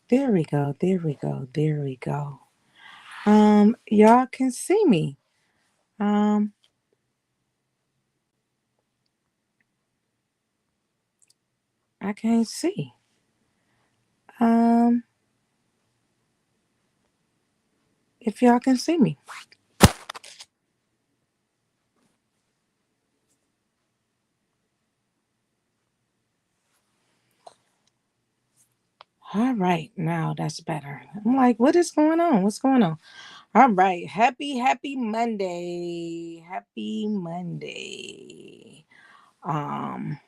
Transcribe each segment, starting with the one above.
There we go. There we go. There we go. Y'all can see me. Um, I can't see. Um, if y'all can see me. All right, now that's better. I'm like, what is going on? What's going on? All right, happy Monday. Happy Monday. Um,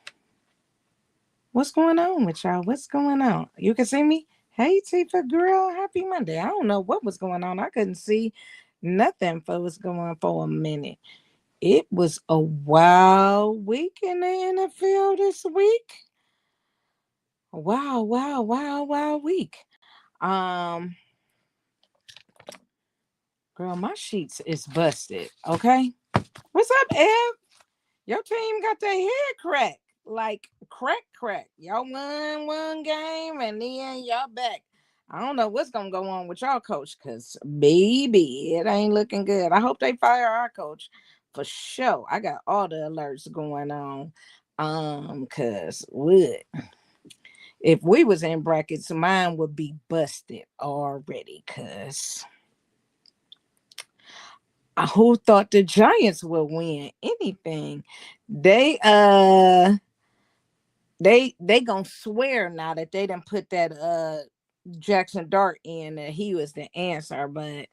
what's going on with y'all? What's going on? You can see me? Hey Tifa girl, happy Monday. I don't know what was going on. I couldn't see nothing for what's going on for a minute. It was a wild week in the NFL this week. Wow week. Um, girl, my sheets is busted. Okay. What's up, Ev? Your team got their head cracked. Like crack. Y'all won one game and then y'all back. I don't know what's gonna go on with y'all coach, cause baby, it ain't looking good. I hope they fire our coach for sure. I got all the alerts going on. Cause what if we was in brackets, mine would be busted already. Cause who thought the Giants would win anything? They they gonna swear now that they didn't put that Jackson Dart in that he was the answer, but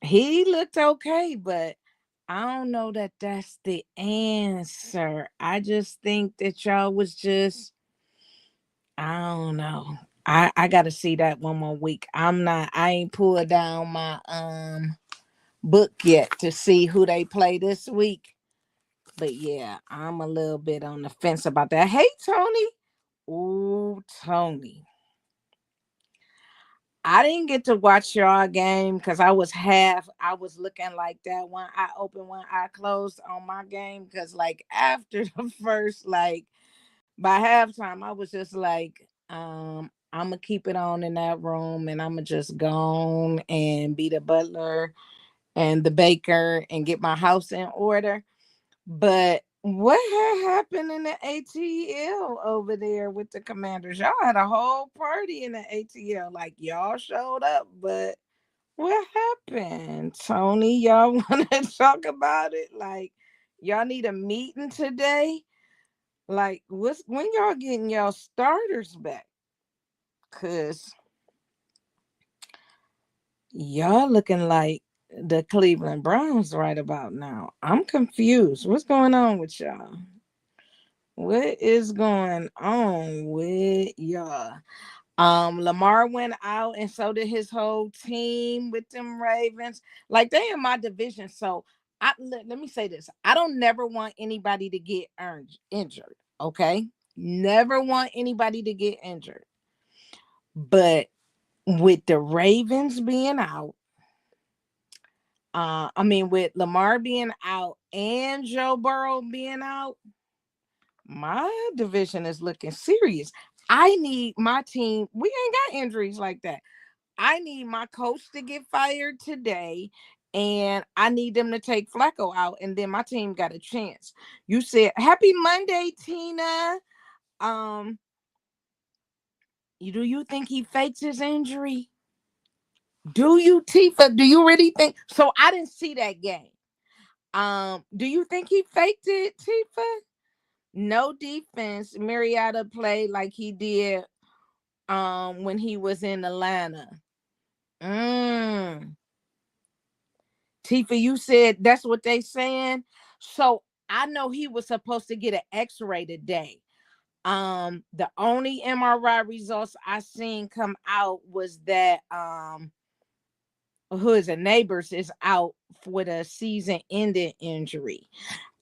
he looked okay, but I don't know that that's the answer. I just think that y'all was just I don't know. I gotta see that one more week. I ain't pulled down my book yet to see who they play this week. But yeah, I'm a little bit on the fence about that. Hey Tony. Ooh, Tony. I didn't get to watch y'all game because I was looking like that, one eye open, one eye closed on my game. Because like after the first, like by halftime, I was just like, I'm gonna keep it on in that room and I'm gonna just go on and be the butler and the baker and get my house in order. But what had happened in the ATL over there with the Commanders? Y'all had a whole party in the ATL. Like y'all showed up, but what happened, Tony? Y'all want to talk about it? Like y'all need a meeting today? Like what's when y'all getting y'all starters back? Cause y'all looking like the Cleveland Browns right about now. I'm confused. What's going on with y'all? What is going on with y'all? Lamar went out, and so did his whole team with them Ravens. Like they in my division, so let me say this: I don't never want anybody to get injured. Okay, never want anybody to get injured. But with the Ravens being out, I mean with Lamar being out and Joe Burrow being out, my division is looking serious. I need my team. We ain't got injuries like that. I need my coach to get fired today, and I need them to take Flacco out, and then my team got a chance. You said happy Monday, Tina. Um, do you think he faked his injury? Do you, Tifa? Do you really think so? I didn't see that game. Do you think he faked it, Tifa? No defense. Mariota played like he did when he was in Atlanta. Mm. Tifa, you said that's what they saying. So I know he was supposed to get an X-ray today. The only MRI results I seen come out was that who is a neighbors is out with a season-ending injury.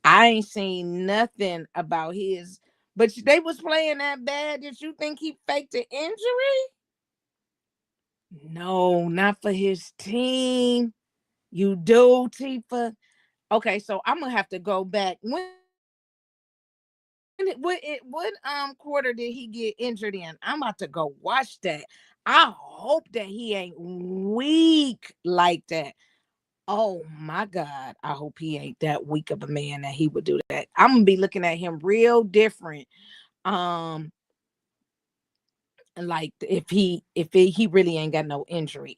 I ain't seen nothing about his, but they was playing that bad. Did you think he faked the injury? No, not for his team. You do, Tifa. Okay, so I'm gonna have to go back. What quarter did he get injured in? I'm about to go watch that. I hope that he ain't weak like that. Oh my God. I hope he ain't that weak of a man that he would do that. I'm gonna be looking at him real different. Um, like if he really ain't got no injury.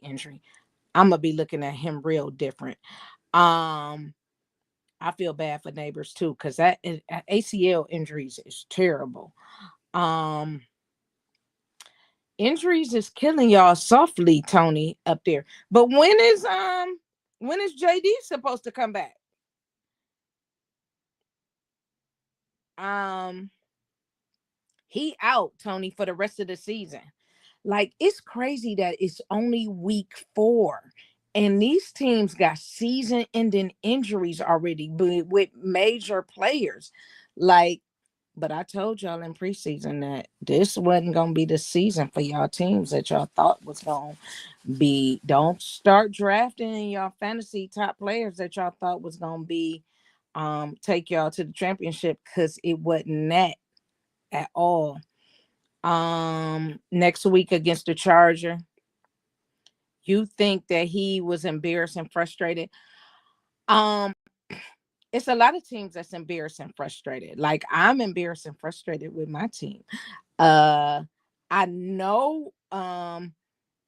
I'm gonna be looking at him real different. Um, I feel bad for neighbors too, because that ACL injuries is terrible. Um, injuries is killing y'all softly, Tony, up there. But when is JD supposed to come back? Um, he out, Tony, for the rest of the season. Like, it's crazy that it's only week 4 and these teams got season ending injuries already with major players. Like, but I told y'all in preseason that this wasn't gonna be the season for y'all teams that y'all thought was gonna be. Don't start drafting in y'all fantasy top players that y'all thought was gonna be take y'all to the championship, because it wasn't that at all. Next week against the Charger, you think that he was embarrassed and frustrated? Um, it's a lot of teams that's embarrassed and frustrated. Like, I'm embarrassed and frustrated with my team. Uh, I know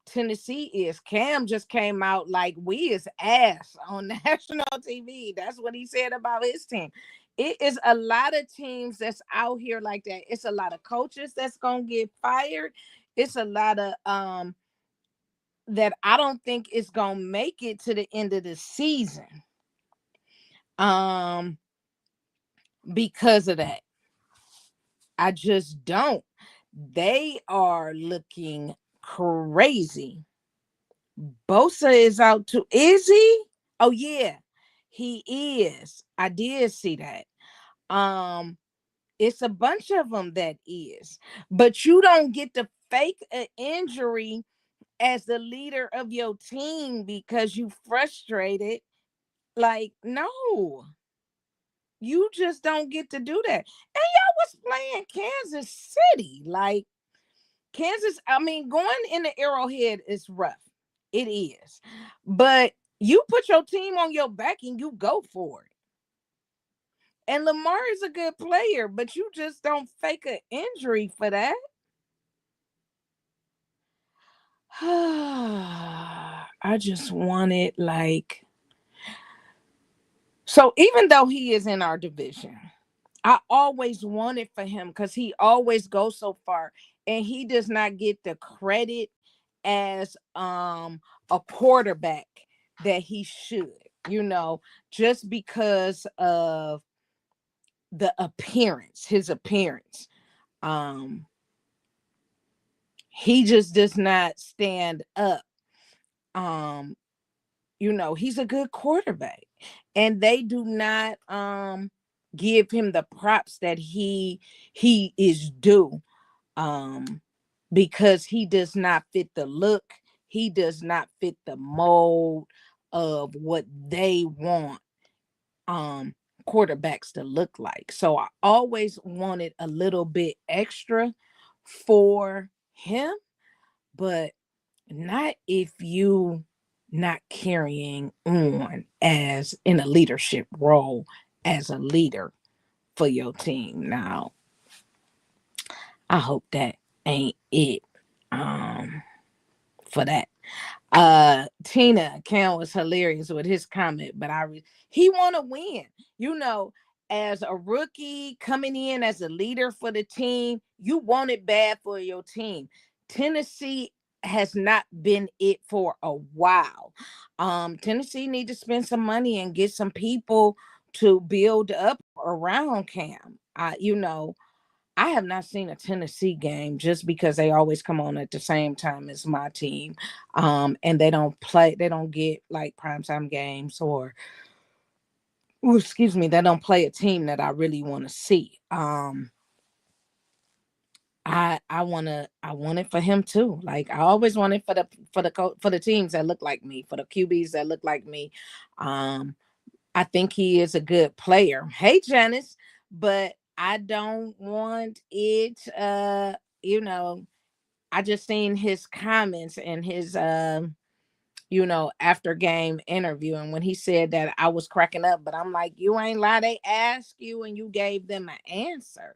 Tennessee is. Cam just came out like we is ass on national TV. That's what he said about his team. It is a lot of teams that's out here like that. It's a lot of coaches that's gonna get fired. It's a lot of that I don't think it's gonna make it to the end of the season. Um, because of that. I just don't. They are looking crazy. Bosa is out too. Is he? Oh yeah, he is. I did see that. Um, it's a bunch of them that is, but you don't get to fake an injury as the leader of your team because you frustrated. Like, no, you just don't get to do that. And y'all was playing Kansas City. Like, Kansas, I mean, going in the Arrowhead is rough. It is. But you put your team on your back and you go for it. And Lamar is a good player, but you just don't fake an injury for that. I just wanted, like, so even though he is in our division, I always wanted for him because he always goes so far and he does not get the credit as a quarterback that he should, you know, just because of the appearance, his appearance. Um he just does not stand up. Um you know, he's a good quarterback and they do not give him the props that he is due, um because he does not fit the look, he does not fit the mold of what they want um quarterbacks to look like. So I always wanted a little bit extra for him, but not if you not carrying on as in a leadership role as a leader for your team. Now, I hope that ain't it um for that. Tina Cam was hilarious with his comment, but he want to win, you know, as a rookie coming in as a leader for the team. You want it bad for your team. Tennessee has not been it for a while. Tennessee need to spend some money and get some people to build up around Cam. You know, I have not seen a Tennessee game just because they always come on at the same time as my team. And they don't get like primetime games or, ooh, excuse me, they don't play a team that I really want to see. I want it for him too. Like, I always want it for the teams that look like me, for the QBs that look like me. Um, I think he is a good player. Hey, Janice, but I don't want it, you know, I just seen his comments and his after game interview, and when he said that, I was cracking up, but I'm like, you ain't lie, they asked you and you gave them an answer.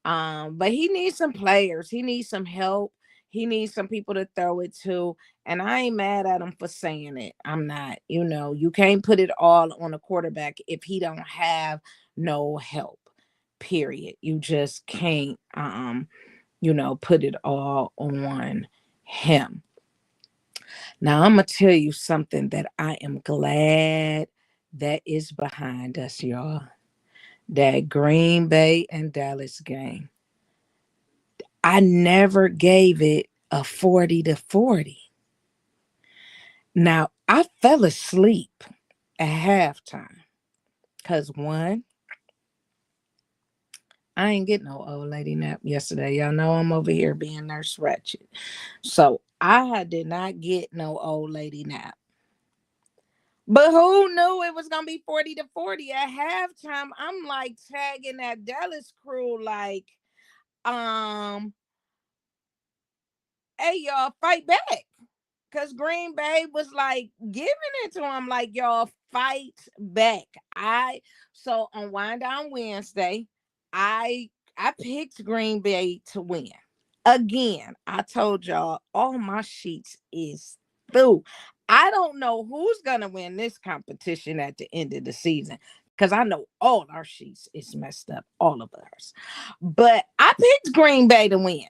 But he needs some players, he needs some help, he needs some people to throw it to. And I ain't mad at him for saying it. I'm not. You can't put it all on a quarterback if he don't have no help. Period. You just can't put it all on him. Now, I'm going to tell you something that I am glad that is behind us, y'all. That Green Bay and Dallas game. I never gave it a 40-40. Now, I fell asleep at halftime because one, I ain't get no old lady nap yesterday. Y'all know I'm over here being nurse ratchet. So I did not get no old lady nap. But who knew it was gonna be 40-40 at halftime? I'm like tagging that Dallas crew like, um, hey y'all, fight back. Cause Green Bay was like giving it to him, like, y'all fight back. So on Wind Down Wednesday, I I picked Green Bay to win. Again, I told y'all all my sheets is through. I don't know who's gonna win this competition at the end of the season because I know all our sheets is messed up, all of ours. But I picked Green Bay to win.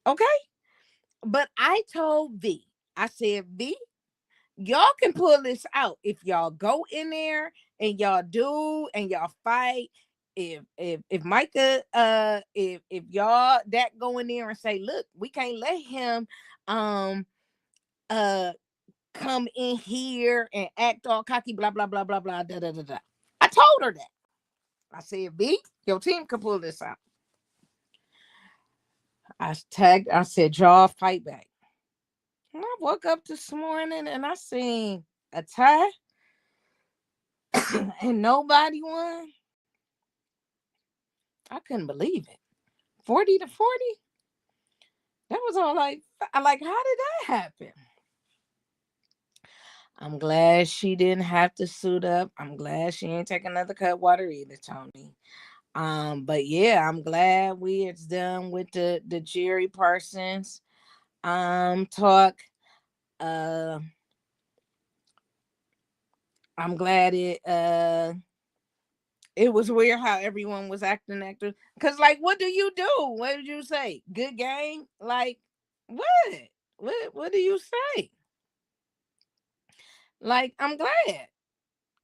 Okay. But I told V, I said, V, y'all can pull this out if y'all go in there and y'all do and y'all fight. If Micah if y'all that go in there and say, look, we can't let him um uh come in here and act all cocky, blah blah blah blah blah da da da da. I told her that. I said, V, your team can pull this out. I said, y'all fight back. And I woke up this morning and I seen a tie and nobody won. I couldn't believe it. 40-40. That was all like, how did that happen? I'm glad she didn't have to suit up. I'm glad she ain't take another cut water either, Tony. But yeah, I'm glad it's done with the Jerry Parsons talk. Uh I'm glad it was weird how everyone was acting. Because, like, what do you do? What did you say? Good game? Like, what? What do you say? Like, I'm glad.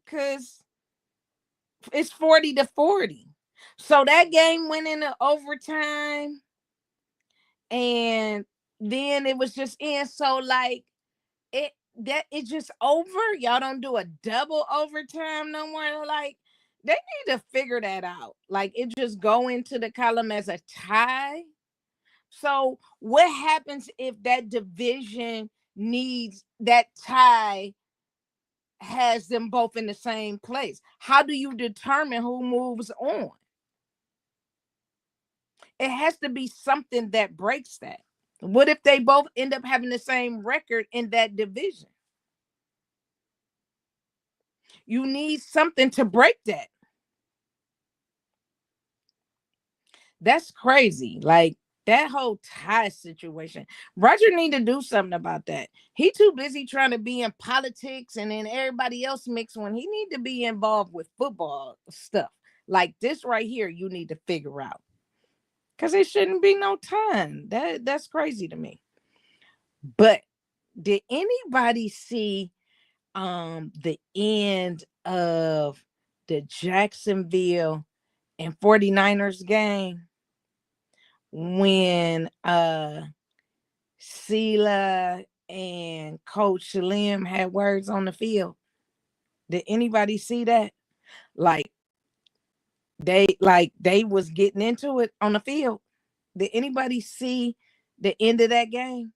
Because it's 40-40. So that game went into overtime. And then it was just in. So, like, it's just over. Y'all don't do a double overtime no more. Like, they need to figure that out. Like, it just go into the column as a tie. So what happens if that division needs that tie has them both in the same place? How do you determine who moves on? It has to be something that breaks that. What if they both end up having the same record in that division? You need something to break that. That's crazy. Like, that whole tie situation. Roger need to do something about that. He too busy trying to be in politics and then everybody else mix when he need to be involved with football stuff. Like this right here, you need to figure out. Cause it shouldn't be no time. That's crazy to me. But did anybody see the end of the Jacksonville and 49ers game when Sela and Coach Shalim had words on the field? Did anybody see that? Like, they was getting into it on the field. Did anybody see the end of that game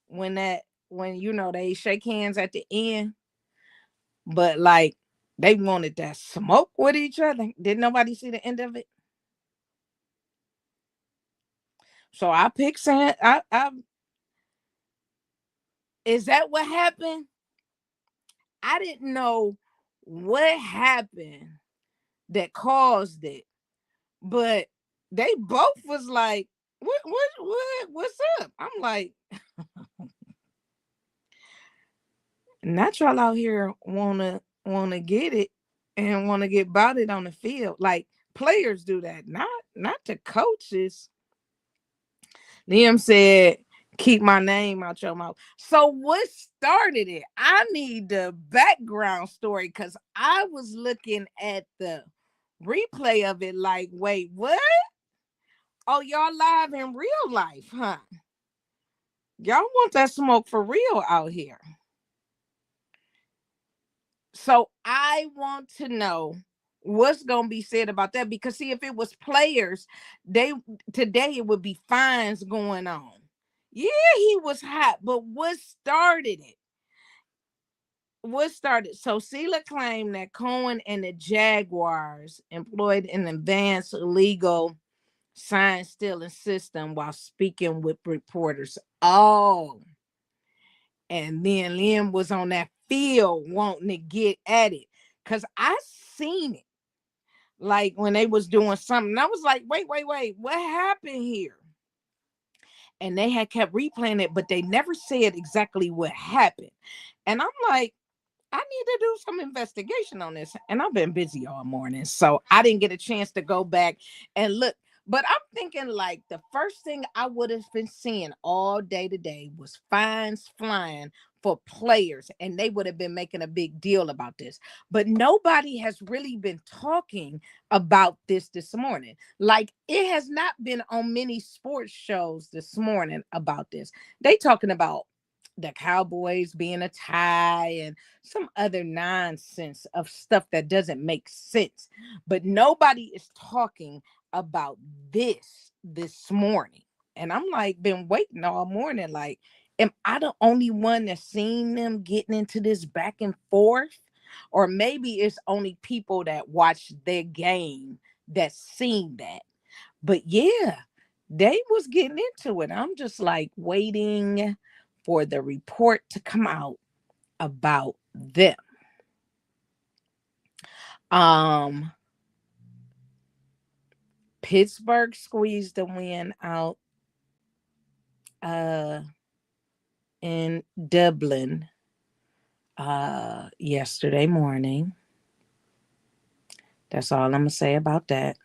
when they shake hands at the end, but like they wanted that smoke with each other? Did nobody see the end of it? So I picked San. Is that what happened? I didn't know what happened that caused it, but they both was like, what's up? I'm like, not y'all out here wanna get it and wanna get about it on the field. Like players do that, not the coaches. Liam said, keep my name out your mouth. So what started it? I need the background story because I was looking at the replay of it like, wait, what? Oh, y'all live in real life, huh? Y'all want that smoke for real out here. So I want to know what's gonna be said about that, because see, if it was players, they today it would be fines going on. Yeah, he was hot, but what started it? What started? So Sela claimed that Cohen and the Jaguars employed an advanced illegal sign stealing system while speaking with reporters. Oh, and then Liam was on that field wanting to get at it because I seen it. Like when they was doing something, I was like, wait, what happened here? And they had kept replaying it, but they never said exactly what happened. And I'm like, I need to do some investigation on this. And I've been busy all morning, so I didn't get a chance to go back and look. But I'm thinking like the first thing I would have been seeing all day today was fines flying for players, and they would have been making a big deal about this. But nobody has really been talking about this morning. Like it has not been on many sports shows this morning about this. They talking about the Cowboys being a tie and some other nonsense of stuff that doesn't make sense. But nobody is talking about this morning. And I'm like, been waiting all morning. Like, am I the only one that's seen them getting into this back and forth? Or maybe it's only people that watch their game that seen that. But yeah, they was getting into it. I'm just like waiting for the report to come out about them. Um, Pittsburgh squeezed the win out uh in Dublin yesterday morning. That's all I'm gonna say about that.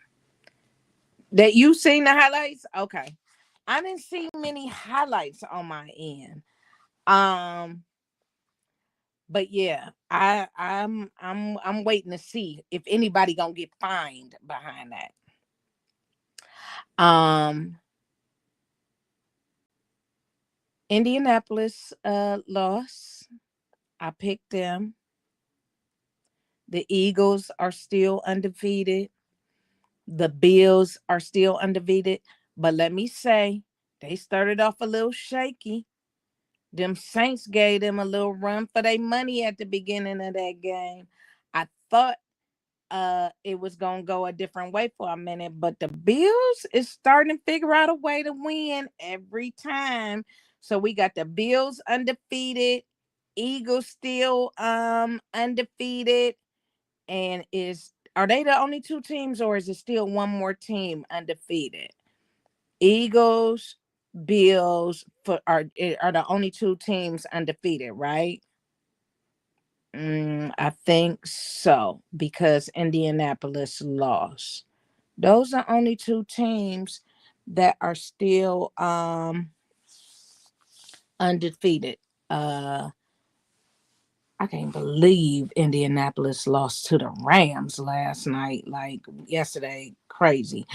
That you seen the highlights? Okay. I didn't see many highlights on my end. Um, but yeah, I'm waiting to see if anybody gonna get fined behind that. Um, Indianapolis lost. I picked them. The Eagles are still undefeated. The Bills are still undefeated. But let me say, they started off a little shaky. Them Saints gave them a little run for their money at the beginning of that game. I thought it was gonna go a different way for a minute, but the Bills is starting to figure out a way to win every time. So we got the Bills undefeated, Eagles still undefeated, and is are they the only two teams, or is it still one more team undefeated? Eagles, Bills are the only two teams undefeated, right? I think so, because Indianapolis lost. Those are only two teams that are still undefeated. I can't believe Indianapolis lost to the Rams last night, like yesterday. Crazy.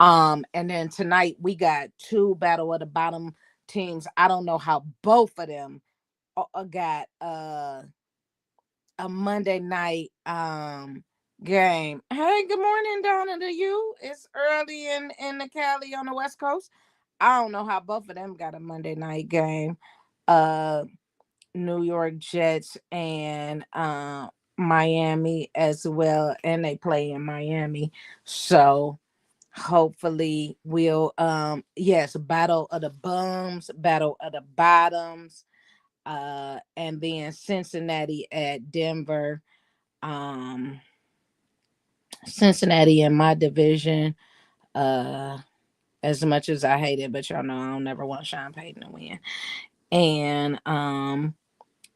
And then tonight we got two battle of the bottom teams. I don't know how both of them got a Monday night game. Hey, good morning, Donna, to you. It's early in the Cali on the West Coast. I don't know how both of them got a Monday night game. Uh New York Jets and Miami as well, and they play in Miami. So hopefully we'll yes, battle of the bums, battle of the bottoms. and then Cincinnati at Denver. Um, Cincinnati in my division. Uh, as much as I hate it, but y'all know I don't never want Sean Payton to win. And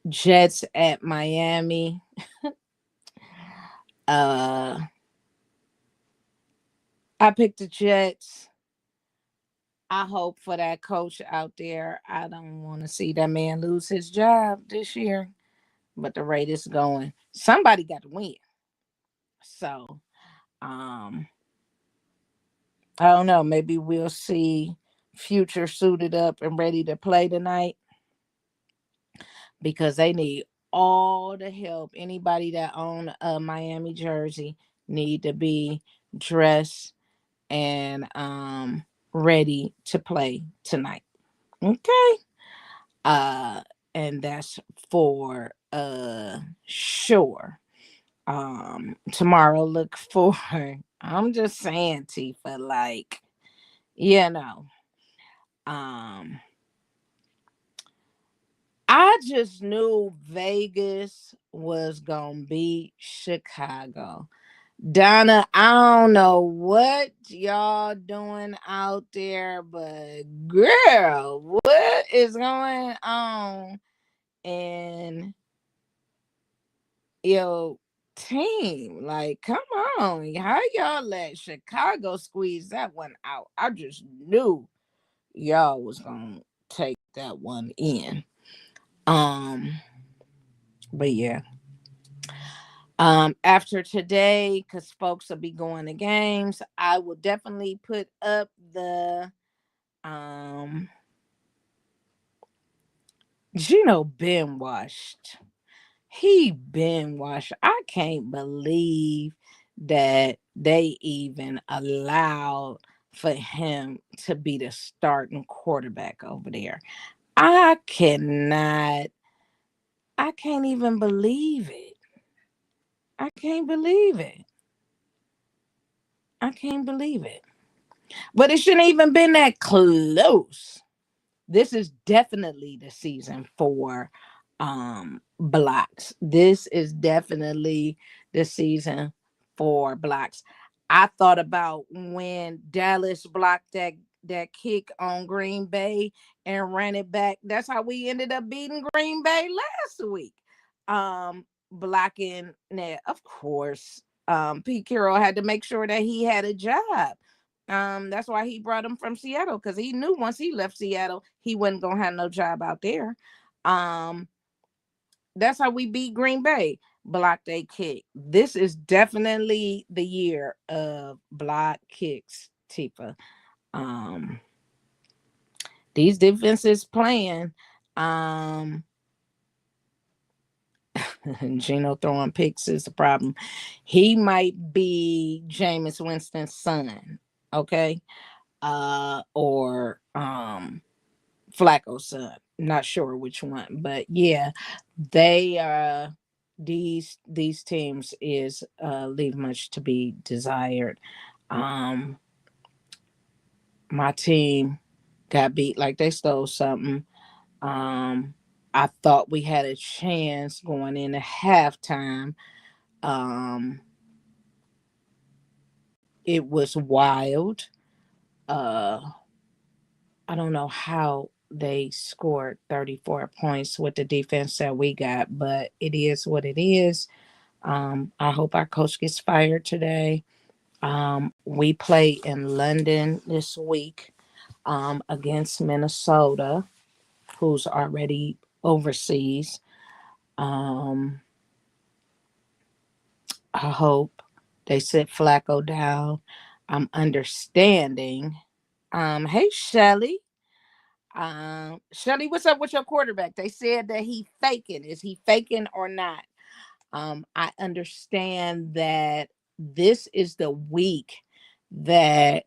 Jets at Miami. Uh, I picked the Jets. I hope for that coach out there. I don't want to see that man lose his job this year, but the rate is going. Somebody got to win. So, um, I don't know. Maybe we'll see Future suited up and ready to play tonight because they need all the help. Anybody that own a Miami jersey need to be dressed and ready to play tonight. Okay. Uh and that's for sure. Tomorrow look for I'm just saying, Tifa, like, you know, um I just knew Vegas was gonna beat Chicago. Donna, I don't know what y'all doing out there, but girl, what is going on in your team? Like, come on, how y'all let Chicago squeeze that one out? I just knew y'all was gonna take that one in. Um, but yeah. After today, because folks will be going to games, I will definitely put up the um Gino been washed. He been washed. I can't believe that they even allowed for him to be the starting quarterback over there. I cannot, I can't even believe it. I can't believe it. I can't believe it. But it shouldn't even been that close. This is definitely the season for blocks. This is definitely the season for blocks. I thought about when Dallas blocked that kick on Green Bay and ran it back. That's how we ended up beating Green Bay last week. Blocking that, of course. Pete Carroll had to make sure that he had a job. That's why he brought him from Seattle, because he knew once he left Seattle, he wasn't gonna have no job out there. Um, that's how we beat Green Bay. Block they kick. This is definitely the year of block kicks, Tifa. Um, these defenses playing. Um, Gino throwing picks is the problem. He might be Jameis Winston's son. Okay. Or Flacco's son. Not sure which one, but yeah, they these teams is leave much to be desired. Um, my team got beat like they stole something. Um, I thought we had a chance going into halftime. Um, it was wild. Uh, I don't know how they scored 34 points with the defense that we got, but it is what it is. I hope our coach gets fired today. We play in London this week against Minnesota, who's already overseas. Um, I hope they sit Flacco down. I'm understanding. Hey, Shelly. Shelly, what's up with your quarterback? They said that he faking. Is he faking or not? I understand that this is the week that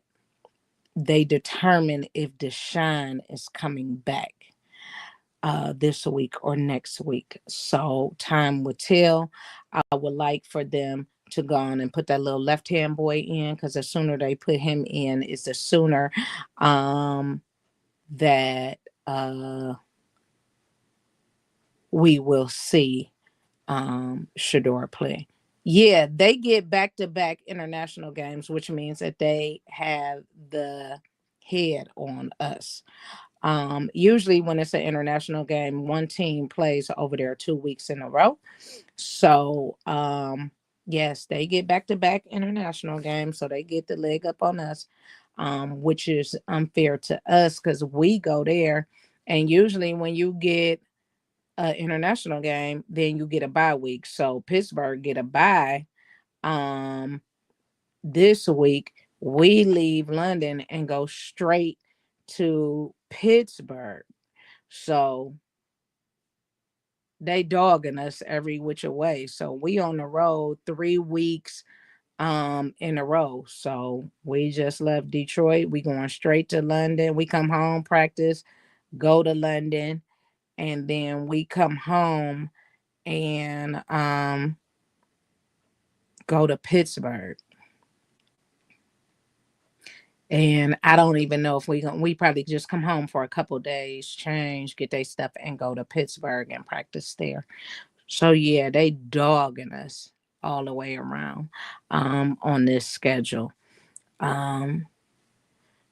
they determine if Deshaun is coming back this week or next week. So time will tell. I would like for them to go on and put that little left hand boy in, because the sooner they put him in is the sooner that uh we will see Shador play. Yeah, they get back to back international games, which means that they have the head on us. Usually, when it's an international game, one team plays over there 2 weeks in a row. So, yes, they get back to back international games, so they get the leg up on us, which is unfair to us because we go there. And usually, when you get an international game, then you get a bye week. So Pittsburgh get a bye um this week. We leave London and go straight to Pittsburgh. So they dogging us every which way. So we on the road 3 weeks in a row. So we just left Detroit. We going straight to London. We come home, practice, go to London, and then we come home and go to Pittsburgh. And I don't even know if we probably just come home for a couple days, change, get their stuff, and go to Pittsburgh and practice there. So yeah, they dogging us all the way around on this schedule. Um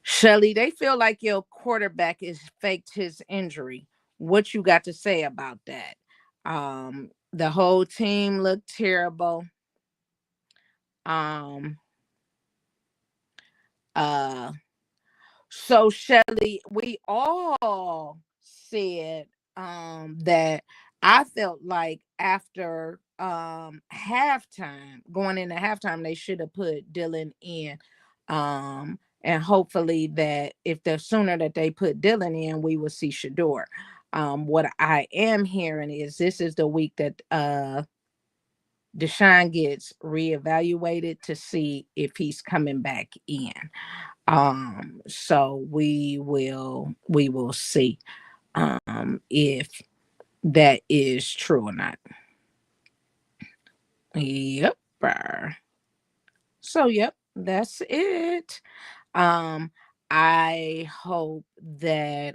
Shelly, they feel like your quarterback is faked his injury. What you got to say about that? The whole team looked terrible. Um uh So Shelly, we all said that I felt like after halftime, going into halftime, they should have put Dylan in. And hopefully that if the sooner that they put Dylan in, we will see Shador. What I am hearing is this is the week that Deshaun gets reevaluated to see if he's coming back in. So we will see if that is true or not. Yep. So yep, that's it. Um I hope that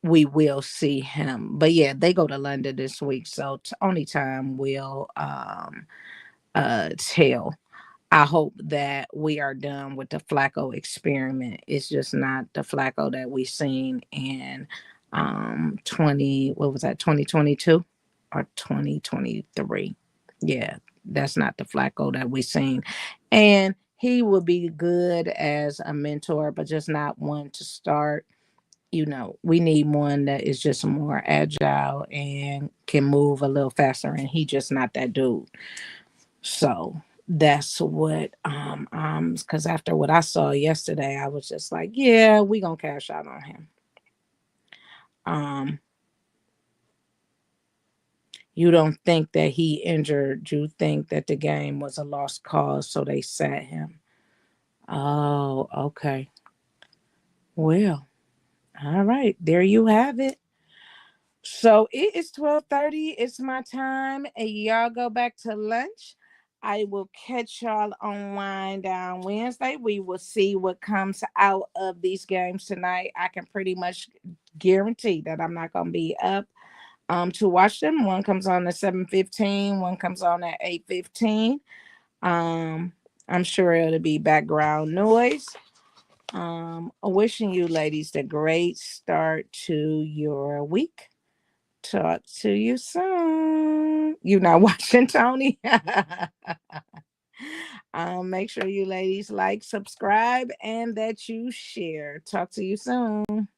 we will see him. But yeah, they go to London this week, so only time will tell. I hope that we are done with the Flacco experiment. It's just not the Flacco that we seen in 2022 or 2023. Yeah, that's not the Flacco that we seen. And he would be good as a mentor, but just not one to start. We need one that is just more agile and can move a little faster, and he just not that dude. So that's what because after what I saw yesterday, I was just like, yeah, we gonna cash out on him. Um you don't think that he injured, you think that the game was a lost cause, so they sat him. Oh, okay. Well, all right, there you have it. So it is 12:30. It's my time, and y'all go back to lunch. I will catch y'all on Wind Down Wednesday. We will see what comes out of these games tonight. I can pretty much guarantee that I'm not gonna be up to watch them. One comes on at 7:15, one comes on at 8:15. Um I'm sure it'll be background noise. Wishing you ladies the great start to your week. Talk to you soon. You not watching Tony? Make sure you ladies like, subscribe, and that you share. Talk to you soon.